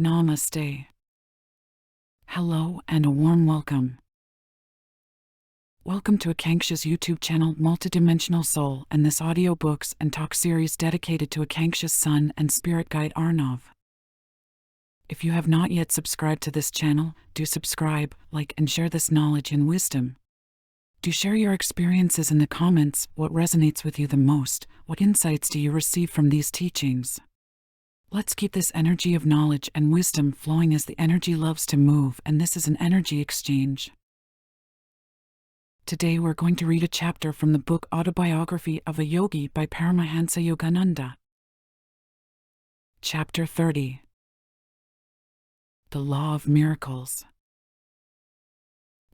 Namaste. Hello and a warm welcome. Welcome to akankssha's YouTube channel Multidimensional Soul and this audiobooks and talk series dedicated to akankssha's son and spirit guide Arnav. If you have not yet subscribed to this channel, do subscribe, like and share this knowledge and wisdom. Do share your experiences in the comments. What resonates with you the most? What insights do you receive from these teachings? Let's keep this energy of knowledge and wisdom flowing as the energy loves to move, and this is an energy exchange. Today we're going to read a chapter from the book Autobiography of a Yogi by Paramahansa Yogananda. Chapter 30. The Law of Miracles.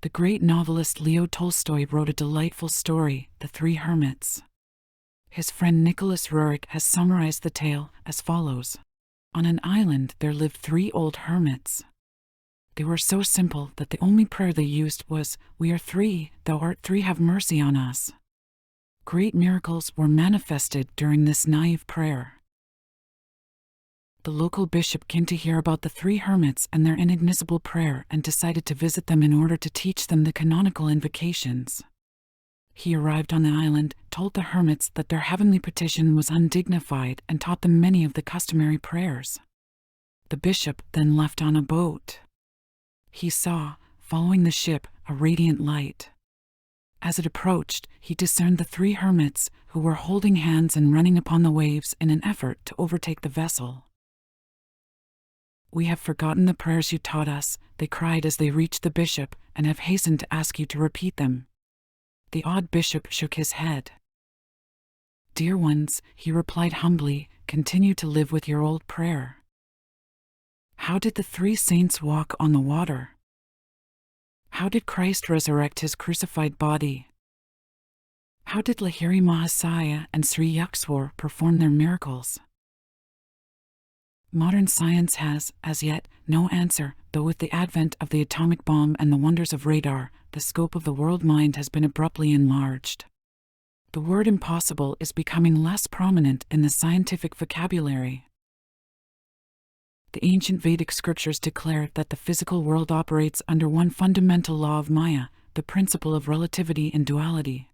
The great novelist Leo Tolstoy wrote a delightful story, The Three Hermits. His friend Nicholas Roerich has summarized the tale as follows. On an island there lived three old hermits. They were so simple that the only prayer they used was, "We are three, thou art three, have mercy on us." Great miracles were manifested during this naive prayer. The local bishop came to hear about the three hermits and their inadmissible prayer and decided to visit them in order to teach them the canonical invocations. He arrived on the island, told the hermits that their heavenly petition was undignified, and taught them many of the customary prayers. The bishop then left on a boat. He saw, following the ship, a radiant light. As it approached, he discerned the three hermits, who were holding hands and running upon the waves in an effort to overtake the vessel. "We have forgotten the prayers you taught us," they cried as they reached the bishop, "and have hastened to ask you to repeat them." The odd bishop shook his head. "Dear ones," he replied humbly, "continue to live with your old prayer. How did the three saints walk on the water? How did Christ resurrect his crucified body? How did Lahiri Mahasaya and Sri Yukswar perform their miracles? Modern science has, as yet, no answer, though with the advent of the atomic bomb and the wonders of radar, the scope of the world mind has been abruptly enlarged. The word impossible is becoming less prominent in the scientific vocabulary. The ancient Vedic scriptures declare that the physical world operates under one fundamental law of Maya, the principle of relativity and duality.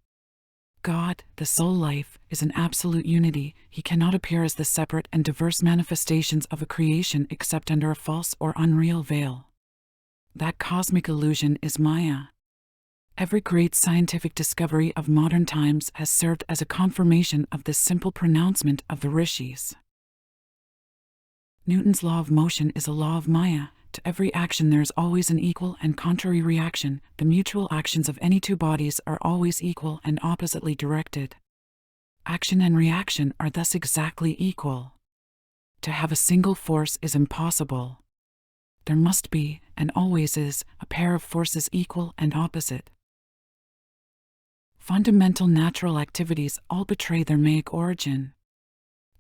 God, the soul life, is an absolute unity. He cannot appear as the separate and diverse manifestations of a creation except under a false or unreal veil. That cosmic illusion is Maya. Every great scientific discovery of modern times has served as a confirmation of this simple pronouncement of the rishis. Newton's law of motion is a law of Maya. To every action there is always an equal and contrary reaction. The mutual actions of any two bodies are always equal and oppositely directed. Action and reaction are thus exactly equal. To have a single force is impossible. There must be, and always is, a pair of forces equal and opposite. Fundamental natural activities all betray their Maic origin.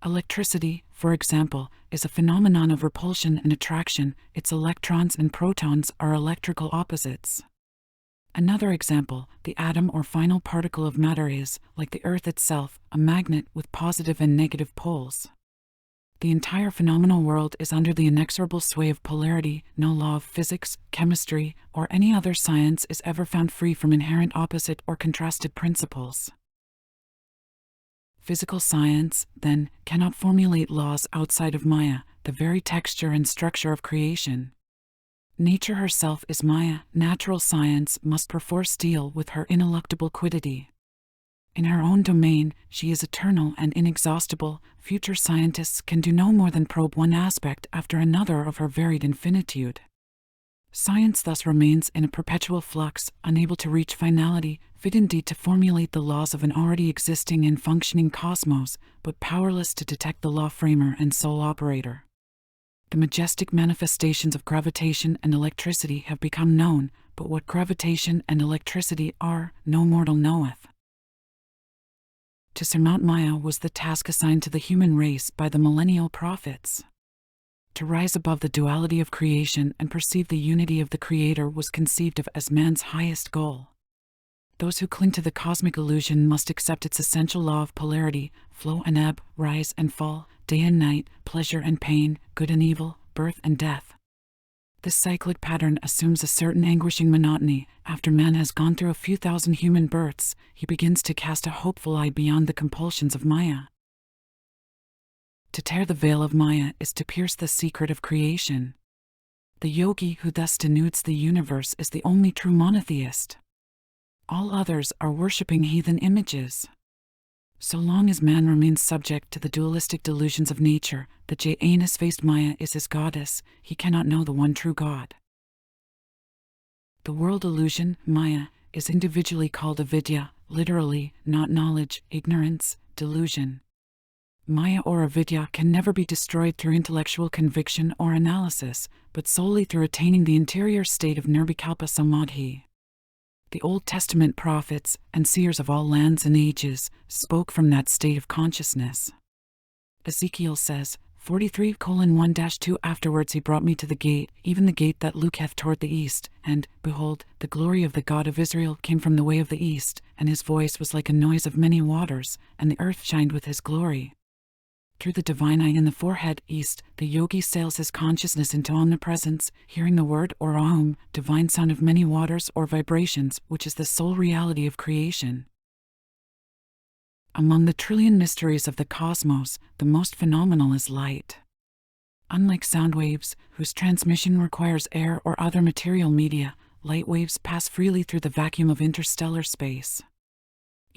Electricity, for example, is a phenomenon of repulsion and attraction. Its electrons and protons are electrical opposites. Another example, the atom or final particle of matter is, like the Earth itself, a magnet with positive and negative poles. The entire phenomenal world is under the inexorable sway of polarity. No law of physics, chemistry, or any other science is ever found free from inherent opposite or contrasted principles. Physical science, then, cannot formulate laws outside of Maya, the very texture and structure of creation. Nature herself is Maya. Natural science must perforce deal with her ineluctable quiddity. In her own domain, she is eternal and inexhaustible. Future scientists can do no more than probe one aspect after another of her varied infinitude. Science thus remains in a perpetual flux, unable to reach finality, fit indeed to formulate the laws of an already existing and functioning cosmos, but powerless to detect the law framer and sole operator. The majestic manifestations of gravitation and electricity have become known, but what gravitation and electricity are, no mortal knoweth. To surmount Maya was the task assigned to the human race by the millennial prophets. To rise above the duality of creation and perceive the unity of the Creator was conceived of as man's highest goal. Those who cling to the cosmic illusion must accept its essential law of polarity, flow and ebb, rise and fall, day and night, pleasure and pain, good and evil, birth and death. This cyclic pattern assumes a certain anguishing monotony. After man has gone through a few thousand human births, he begins to cast a hopeful eye beyond the compulsions of Maya. To tear the veil of Maya is to pierce the secret of creation. The yogi who thus denudes the universe is the only true monotheist. All others are worshipping heathen images. So long as man remains subject to the dualistic delusions of nature, that Janus-faced Maya is his goddess, he cannot know the one true God. The world illusion, Maya, is individually called avidya, literally, not knowledge, ignorance, delusion. Maya or avidya can never be destroyed through intellectual conviction or analysis, but solely through attaining the interior state of nirvikalpa samadhi. The Old Testament prophets and seers of all lands and ages spoke from that state of consciousness. Ezekiel says, 43:1-2 Afterwards he brought me to the gate, even the gate that looketh toward the east, and, behold, the glory of the God of Israel came from the way of the east, and his voice was like a noise of many waters, and the earth shined with his glory. Through the divine eye in the forehead, east, the yogi sails his consciousness into omnipresence, hearing the word or Aum, divine sound of many waters or vibrations, which is the sole reality of creation. Among the trillion mysteries of the cosmos, the most phenomenal is light. Unlike sound waves, whose transmission requires air or other material media, light waves pass freely through the vacuum of interstellar space.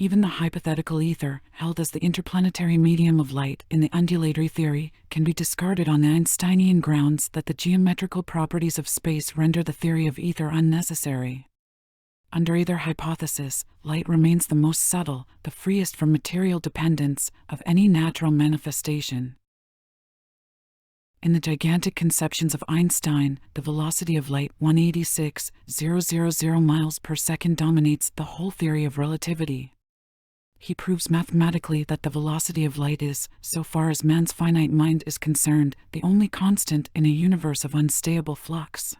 Even the hypothetical ether, held as the interplanetary medium of light in the undulatory theory, can be discarded on the Einsteinian grounds that the geometrical properties of space render the theory of ether unnecessary. Under either hypothesis, light remains the most subtle, the freest from material dependence, of any natural manifestation. In the gigantic conceptions of Einstein, the velocity of light, 186,000 miles per second, dominates the whole theory of relativity. He proves mathematically that the velocity of light is, so far as man's finite mind is concerned, the only constant in a universe of unstable flux.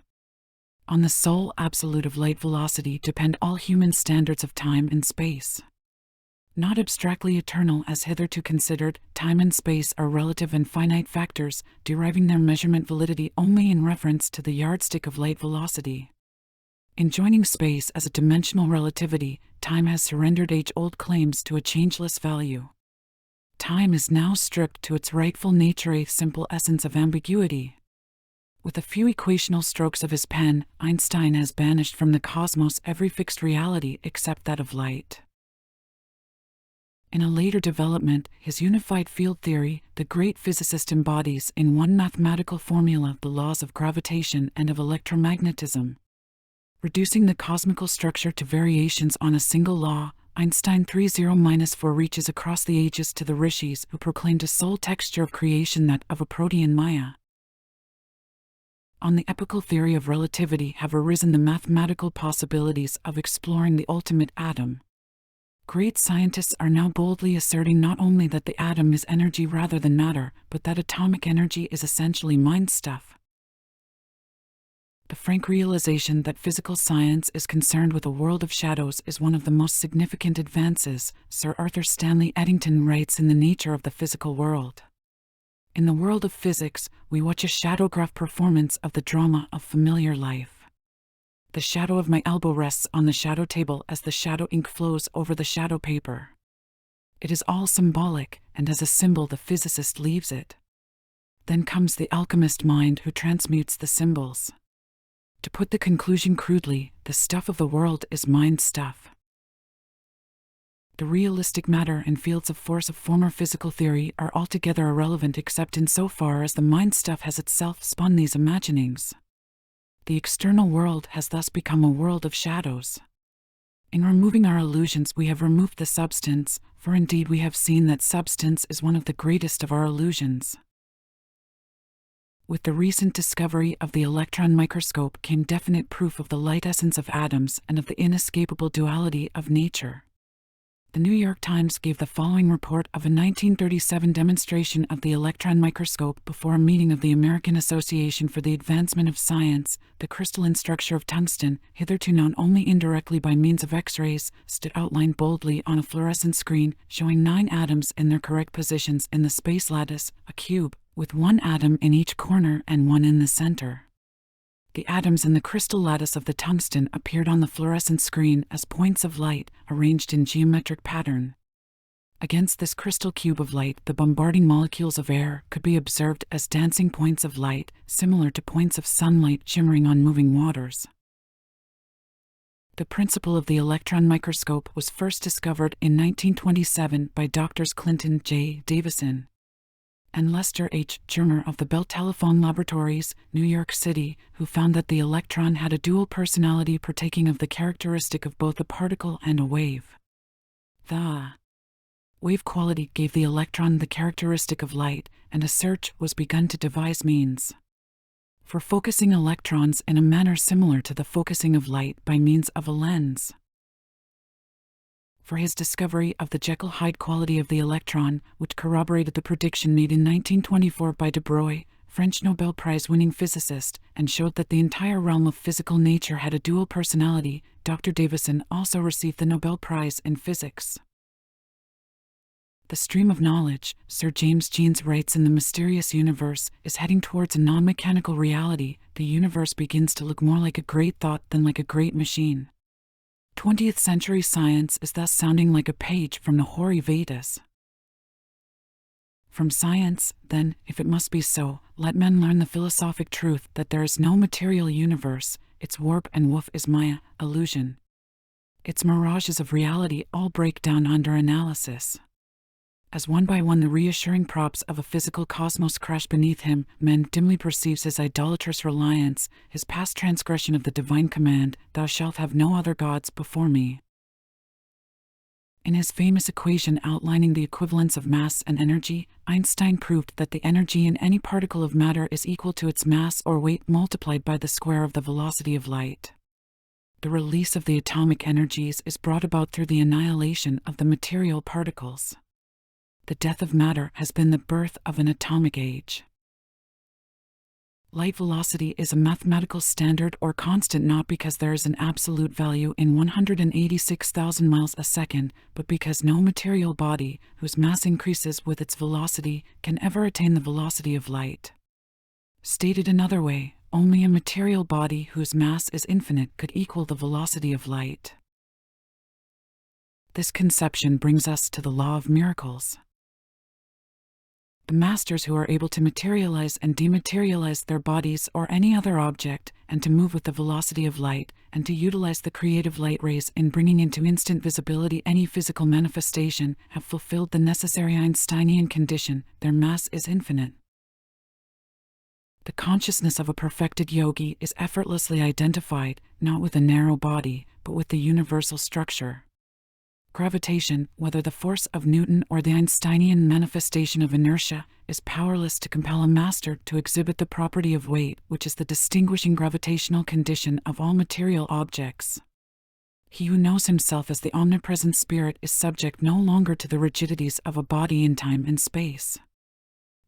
On the sole absolute of light velocity depend all human standards of time and space. Not abstractly eternal as hitherto considered, time and space are relative and finite factors, deriving their measurement validity only in reference to the yardstick of light velocity. In joining space as a dimensional relativity, time has surrendered age-old claims to a changeless value. Time is now stripped to its rightful nature, a simple essence of ambiguity. With a few equational strokes of his pen, Einstein has banished from the cosmos every fixed reality except that of light. In a later development, his unified field theory, the great physicist embodies in one mathematical formula the laws of gravitation and of electromagnetism. Reducing the cosmical structure to variations on a single law, Einstein 30-4 reaches across the ages to the rishis who proclaimed a sole texture of creation, that of a protean Maya. On the epical theory of relativity have arisen the mathematical possibilities of exploring the ultimate atom. Great scientists are now boldly asserting not only that the atom is energy rather than matter, but that atomic energy is essentially mind stuff. The frank realization that physical science is concerned with a world of shadows is one of the most significant advances, Sir Arthur Stanley Eddington writes in The Nature of the Physical World. In the world of physics, we watch a shadowgraph performance of the drama of familiar life. The shadow of my elbow rests on the shadow table as the shadow ink flows over the shadow paper. It is all symbolic, and as a symbol the physicist leaves it. Then comes the alchemist mind who transmutes the symbols. To put the conclusion crudely, the stuff of the world is mind stuff. The realistic matter and fields of force of former physical theory are altogether irrelevant except in so far as the mind stuff has itself spun these imaginings. The external world has thus become a world of shadows. In removing our illusions we have removed the substance, for indeed we have seen that substance is one of the greatest of our illusions. With the recent discovery of the electron microscope came definite proof of the light essence of atoms and of the inescapable duality of nature. The The New York Times gave the following report of a 1937 demonstration of the electron microscope before a meeting of the American Association for the Advancement of Science. The crystalline structure of tungsten, hitherto known only indirectly by means of X-rays, stood outlined boldly on a fluorescent screen, showing 9 atoms in their correct positions in the space lattice, a cube, with 1 atom in each corner and 1 in the center. The atoms in the crystal lattice of the tungsten appeared on the fluorescent screen as points of light, arranged in geometric pattern. Against this crystal cube of light, the bombarding molecules of air could be observed as dancing points of light, similar to points of sunlight shimmering on moving waters. The principle of the electron microscope was first discovered in 1927 by Drs. Clinton J. Davison and Lester H. Germer of the Bell Telephone Laboratories, New York City, who found that the electron had a dual personality partaking of the characteristic of both a particle and a wave. The wave quality gave the electron the characteristic of light, and a search was begun to devise means for focusing electrons in a manner similar to the focusing of light by means of a lens. For his discovery of the Jekyll-Hyde quality of the electron, which corroborated the prediction made in 1924 by de Broglie, French Nobel Prize-winning physicist, and showed that the entire realm of physical nature had a dual personality, Dr. Davison also received the Nobel Prize in Physics. The stream of knowledge, Sir James Jeans writes, in the mysterious universe, is heading towards a non-mechanical reality. The universe begins to look more like a great thought than like a great machine. 20th century science is thus sounding like a page from the Hoary Vedas. From science, then, if it must be so, let men learn the philosophic truth that there is no material universe, its warp and woof is Maya, illusion. Its mirages of reality all break down under analysis. As one by one the reassuring props of a physical cosmos crash beneath him, man dimly perceives his idolatrous reliance, his past transgression of the divine command, "Thou shalt have no other gods before me." In his famous equation outlining the equivalence of mass and energy, Einstein proved that the energy in any particle of matter is equal to its mass or weight multiplied by the square of the velocity of light. The release of the atomic energies is brought about through the annihilation of the material particles. The death of matter has been the birth of an atomic age. Light velocity is a mathematical standard or constant not because there is an absolute value in 186,000 miles a second, but because no material body, whose mass increases with its velocity, can ever attain the velocity of light. Stated another way, only a material body whose mass is infinite could equal the velocity of light. This conception brings us to the law of miracles. The masters who are able to materialize and dematerialize their bodies or any other object, and to move with the velocity of light, and to utilize the creative light rays in bringing into instant visibility any physical manifestation, have fulfilled the necessary Einsteinian condition: their mass is infinite. The consciousness of a perfected yogi is effortlessly identified, not with a narrow body, but with the universal structure. Gravitation, whether the force of Newton or the Einsteinian manifestation of inertia, is powerless to compel a master to exhibit the property of weight, which is the distinguishing gravitational condition of all material objects. He who knows himself as the omnipresent spirit is subject no longer to the rigidities of a body in time and space.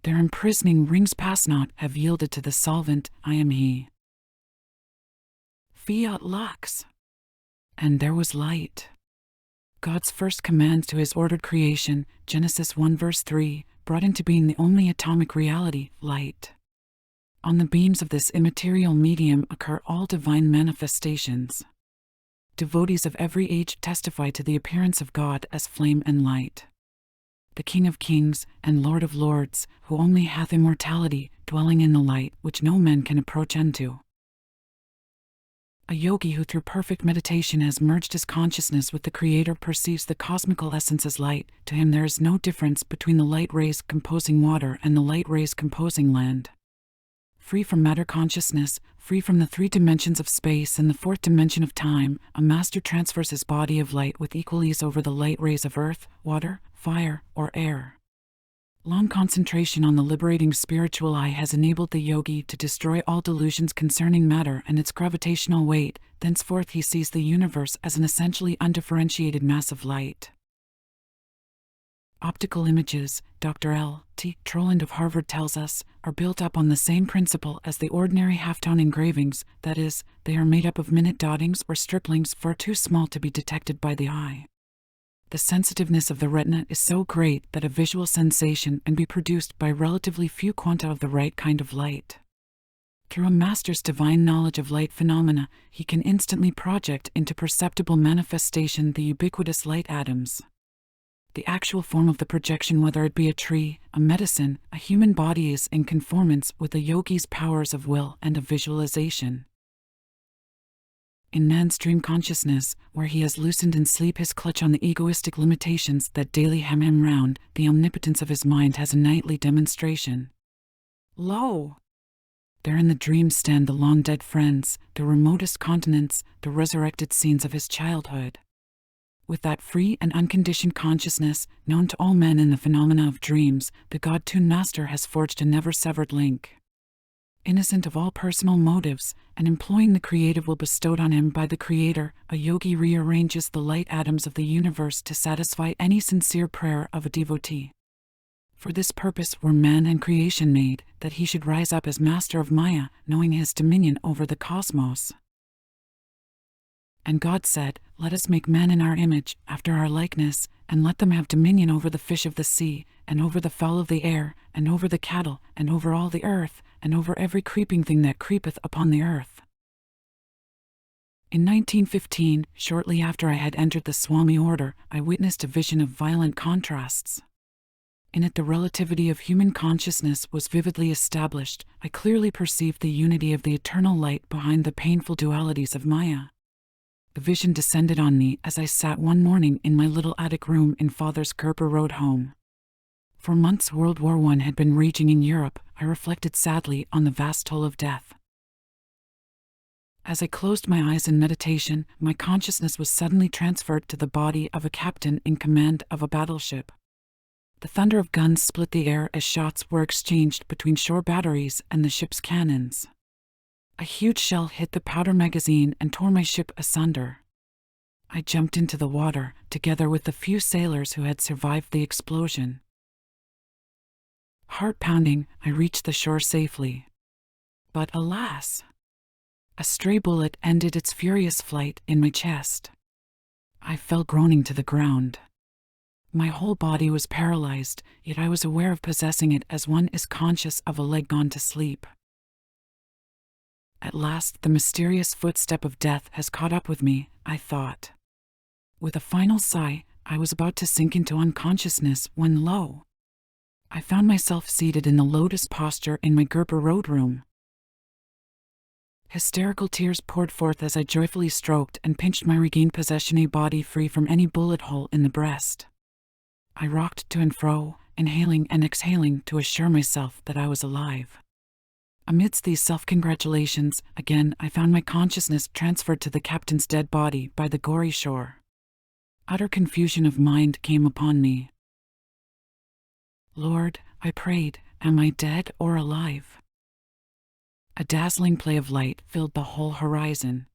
Their imprisoning rings pass not have yielded to the solvent, I am he. Fiat lux. And there was light. God's first command to his ordered creation, Genesis 1 verse 3, brought into being the only atomic reality, light. On the beams of this immaterial medium occur all divine manifestations. Devotees of every age testify to the appearance of God as flame and light. The King of Kings and Lord of Lords, who only hath immortality, dwelling in the light which no man can approach unto. A yogi who through perfect meditation has merged his consciousness with the Creator perceives the cosmical essence as light. To him there is no difference between the light rays composing water and the light rays composing land. Free from matter consciousness, free from the 3 dimensions of space and the 4th dimension of time, a master transfers his body of light with equal ease over the light rays of earth, water, fire, or air. Long concentration on the liberating spiritual eye has enabled the yogi to destroy all delusions concerning matter and its gravitational weight. Thenceforth he sees the universe as an essentially undifferentiated mass of light. Optical images, Dr. L.T. Troland of Harvard tells us, are built up on the same principle as the ordinary halftone engravings, that is, they are made up of minute dottings or striplings far too small to be detected by the eye. The sensitiveness of the retina is so great that a visual sensation can be produced by relatively few quanta of the right kind of light. Through a master's divine knowledge of light phenomena, he can instantly project into perceptible manifestation the ubiquitous light atoms. The actual form of the projection, whether it be a tree, a medicine, a human body, is in conformance with the yogi's powers of will and of visualization. In man's dream consciousness, where he has loosened in sleep his clutch on the egoistic limitations that daily hem him round, the omnipotence of his mind has a nightly demonstration. Lo! There in the dream stand the long-dead friends, the remotest continents, the resurrected scenes of his childhood. With that free and unconditioned consciousness, known to all men in the phenomena of dreams, the God-tuned master has forged a never-severed link. Innocent of all personal motives, and employing the creative will bestowed on him by the Creator, a yogi rearranges the light atoms of the universe to satisfy any sincere prayer of a devotee. For this purpose were man and creation made, that he should rise up as master of Maya, knowing his dominion over the cosmos. And God said, "Let us make man in our image, after our likeness, and let them have dominion over the fish of the sea, and over the fowl of the air, and over the cattle, and over all the earth, and over every creeping thing that creepeth upon the earth." In 1915, shortly after I had entered the Swami order, I witnessed a vision of violent contrasts. In it the relativity of human consciousness was vividly established. I clearly perceived the unity of the eternal light behind the painful dualities of Maya. The vision descended on me as I sat one morning in my little attic room in Father's Gerber Road home. For months World War I had been raging in Europe. I reflected sadly on the vast toll of death. As I closed my eyes in meditation, my consciousness was suddenly transferred to the body of a captain in command of a battleship. The thunder of guns split the air as shots were exchanged between shore batteries and the ship's cannons. A huge shell hit the powder magazine and tore my ship asunder. I jumped into the water, together with the few sailors who had survived the explosion. Heart-pounding, I reached the shore safely. But alas! A stray bullet ended its furious flight in my chest. I fell groaning to the ground. My whole body was paralyzed, yet I was aware of possessing it as one is conscious of a leg gone to sleep. At last the mysterious footstep of death has caught up with me, I thought. With a final sigh, I was about to sink into unconsciousness when lo! I found myself seated in the lotus posture in my Gerber Road room. Hysterical tears poured forth as I joyfully stroked and pinched my regained possession, a body free from any bullet hole in the breast. I rocked to and fro, inhaling and exhaling to assure myself that I was alive. Amidst these self-congratulations, again I found my consciousness transferred to the captain's dead body by the gory shore. Utter confusion of mind came upon me. Lord, I prayed, am I dead or alive? A dazzling play of light filled the whole horizon.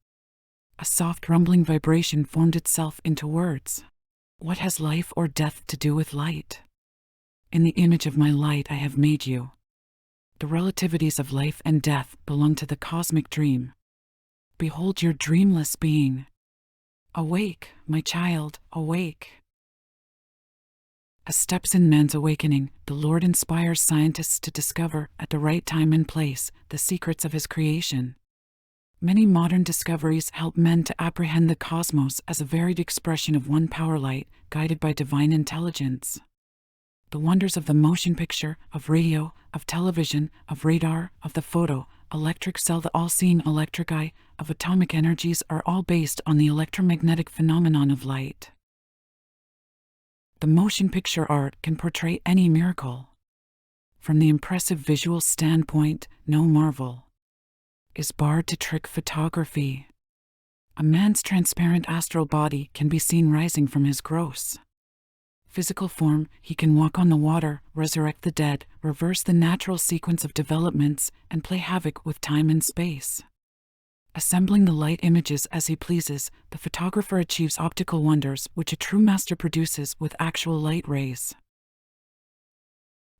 A soft rumbling vibration formed itself into words. What has life or death to do with light? In the image of my light I have made you. The relativities of life and death belong to the cosmic dream. Behold your dreamless being. Awake, my child, awake. As steps in man's awakening, the Lord inspires scientists to discover, at the right time and place, the secrets of his creation. Many modern discoveries help men to apprehend the cosmos as a varied expression of one power light, guided by divine intelligence. The wonders of the motion picture, of radio, of television, of radar, of the photo, electric cell, the all-seeing electric eye, of atomic energies are all based on the electromagnetic phenomenon of light. The motion picture art can portray any miracle. From the impressive visual standpoint, no marvel is barred to trick photography. A man's transparent astral body can be seen rising from his gross physical form. He can walk on the water, resurrect the dead, reverse the natural sequence of developments, and play havoc with time and space. Assembling the light images as he pleases, the photographer achieves optical wonders which a true master produces with actual light rays.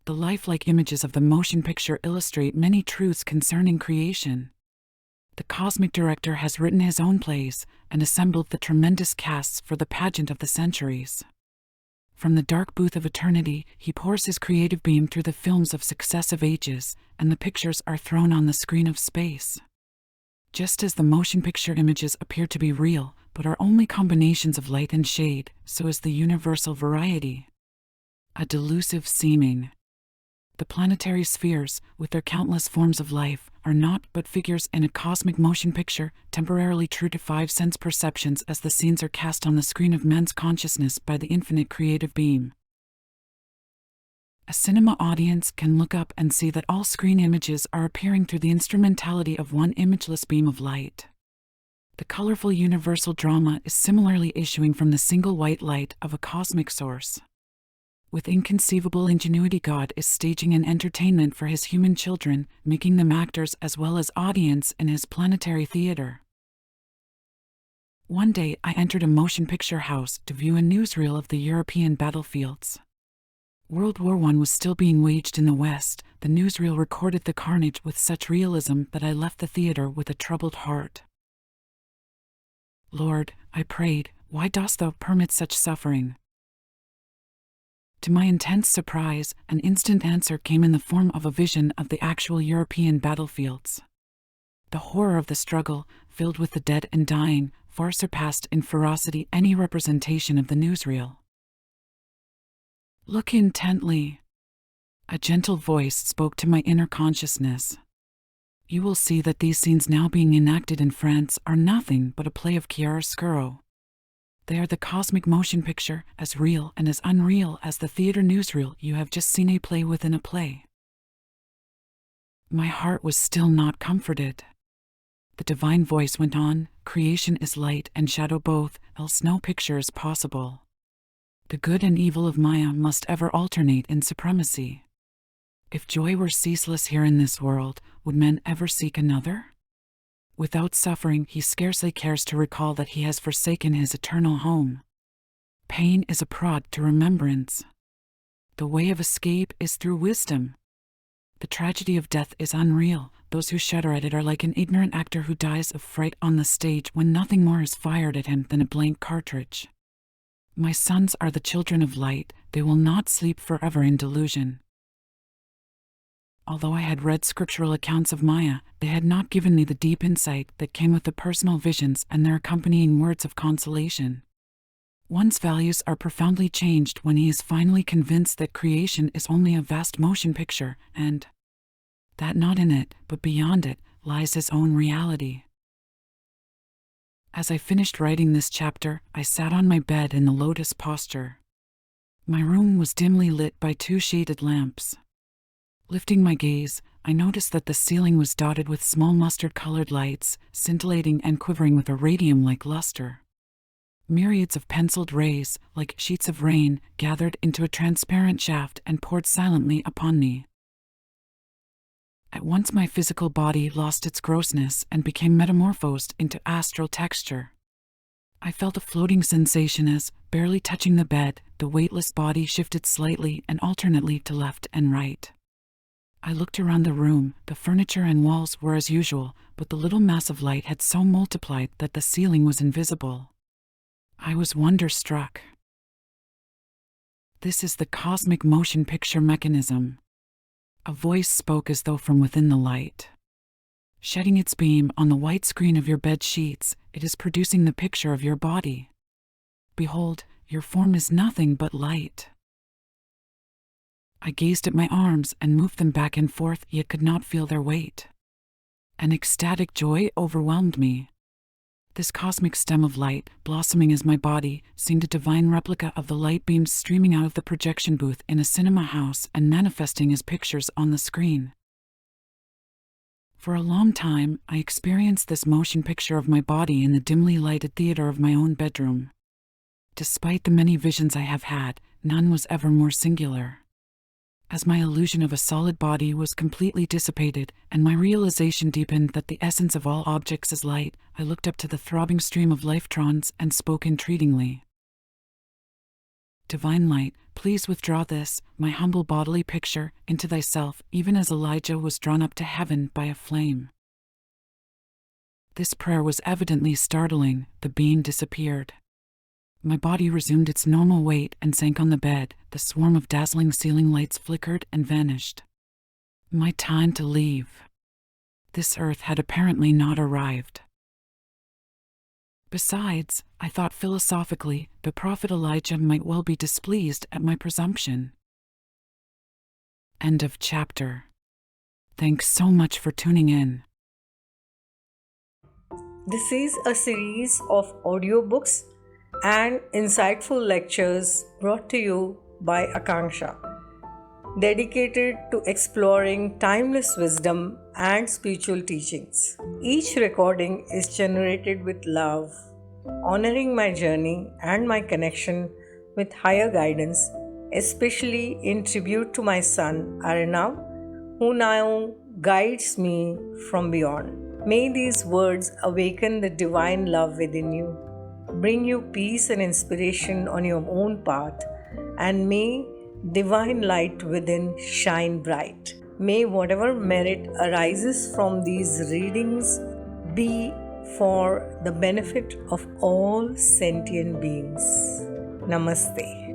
The lifelike images of the motion picture illustrate many truths concerning creation. The cosmic director has written his own plays and assembled the tremendous casts for the pageant of the centuries. From the dark booth of eternity, he pours his creative beam through the films of successive ages, and the pictures are thrown on the screen of space. Just as the motion picture images appear to be real, but are only combinations of light and shade, so is the universal variety. A delusive seeming. The planetary spheres, with their countless forms of life, are not but figures in a cosmic motion picture, temporarily true to five sense perceptions as the scenes are cast on the screen of man's consciousness by the infinite creative beam. A cinema audience can look up and see that all screen images are appearing through the instrumentality of one imageless beam of light. The colorful universal drama is similarly issuing from the single white light of a cosmic source. With inconceivable ingenuity, God is staging an entertainment for his human children, making them actors as well as audience in his planetary theater. One day I entered a motion picture house to view a newsreel of the European battlefields. World War I was still being waged in the West. The newsreel recorded the carnage with such realism that I left the theater with a troubled heart. Lord, I prayed, why dost thou permit such suffering? To my intense surprise, an instant answer came in the form of a vision of the actual European battlefields. The horror of the struggle, filled with the dead and dying, far surpassed in ferocity any representation of the newsreel. Look intently. A gentle voice spoke to my inner consciousness. You will see that these scenes now being enacted in France are nothing but a play of chiaroscuro. They are the cosmic motion picture, as real and as unreal as the theater newsreel you have just seen a play within a play. My heart was still not comforted. The divine voice went on, creation is light and shadow both, else no picture is possible. The good and evil of Maya must ever alternate in supremacy. If joy were ceaseless here in this world, would men ever seek another? Without suffering, he scarcely cares to recall that he has forsaken his eternal home. Pain is a prod to remembrance. The way of escape is through wisdom. The tragedy of death is unreal. Those who shudder at it are like an ignorant actor who dies of fright on the stage when nothing more is fired at him than a blank cartridge. My sons are the children of light. They will not sleep forever in delusion. Although I had read scriptural accounts of Maya, they had not given me the deep insight that came with the personal visions and their accompanying words of consolation. One's values are profoundly changed when he is finally convinced that creation is only a vast motion picture, and that not in it, but beyond it, lies his own reality. As I finished writing this chapter, I sat on my bed in the lotus posture. My room was dimly lit by 2 shaded lamps. Lifting my gaze, I noticed that the ceiling was dotted with small mustard-colored lights, scintillating and quivering with a radium-like luster. Myriads of penciled rays, like sheets of rain, gathered into a transparent shaft and poured silently upon me. At once my physical body lost its grossness and became metamorphosed into astral texture. I felt a floating sensation as, barely touching the bed, the weightless body shifted slightly and alternately to left and right. I looked around the room. The furniture and walls were as usual, but the little mass of light had so multiplied that the ceiling was invisible. I was wonder-struck. This is the cosmic motion picture mechanism. A voice spoke as though from within the light. Shedding its beam on the white screen of your bed sheets, it is producing the picture of your body. Behold, your form is nothing but light. I gazed at my arms and moved them back and forth, yet could not feel their weight. An ecstatic joy overwhelmed me. This cosmic stem of light, blossoming as my body, seemed a divine replica of the light beams streaming out of the projection booth in a cinema house and manifesting as pictures on the screen. For a long time, I experienced this motion picture of my body in the dimly lighted theater of my own bedroom. Despite the many visions I have had, none was ever more singular. As my illusion of a solid body was completely dissipated, and my realization deepened that the essence of all objects is light, I looked up to the throbbing stream of lifetrons and spoke entreatingly. Divine light, please withdraw this, my humble bodily picture, into thyself, even as Elijah was drawn up to heaven by a flame. This prayer was evidently startling. The beam disappeared. My body resumed its normal weight and sank on the bed. The swarm of dazzling ceiling lights flickered and vanished. My time to leave. This earth had apparently not arrived. Besides, I thought philosophically, the prophet Elijah might well be displeased at my presumption. End of chapter. Thanks so much for tuning in. This is a series of audiobooks and insightful lectures brought to you by Akanksha, dedicated to exploring timeless wisdom and spiritual teachings. Each recording is generated with love, honoring my journey and my connection with higher guidance, especially in tribute to my son Arnav, who now guides me from beyond. May these words awaken the divine love within you, bring you peace and inspiration on your own path, and may divine light within shine bright. May whatever merit arises from these readings be for the benefit of all sentient beings. Namaste.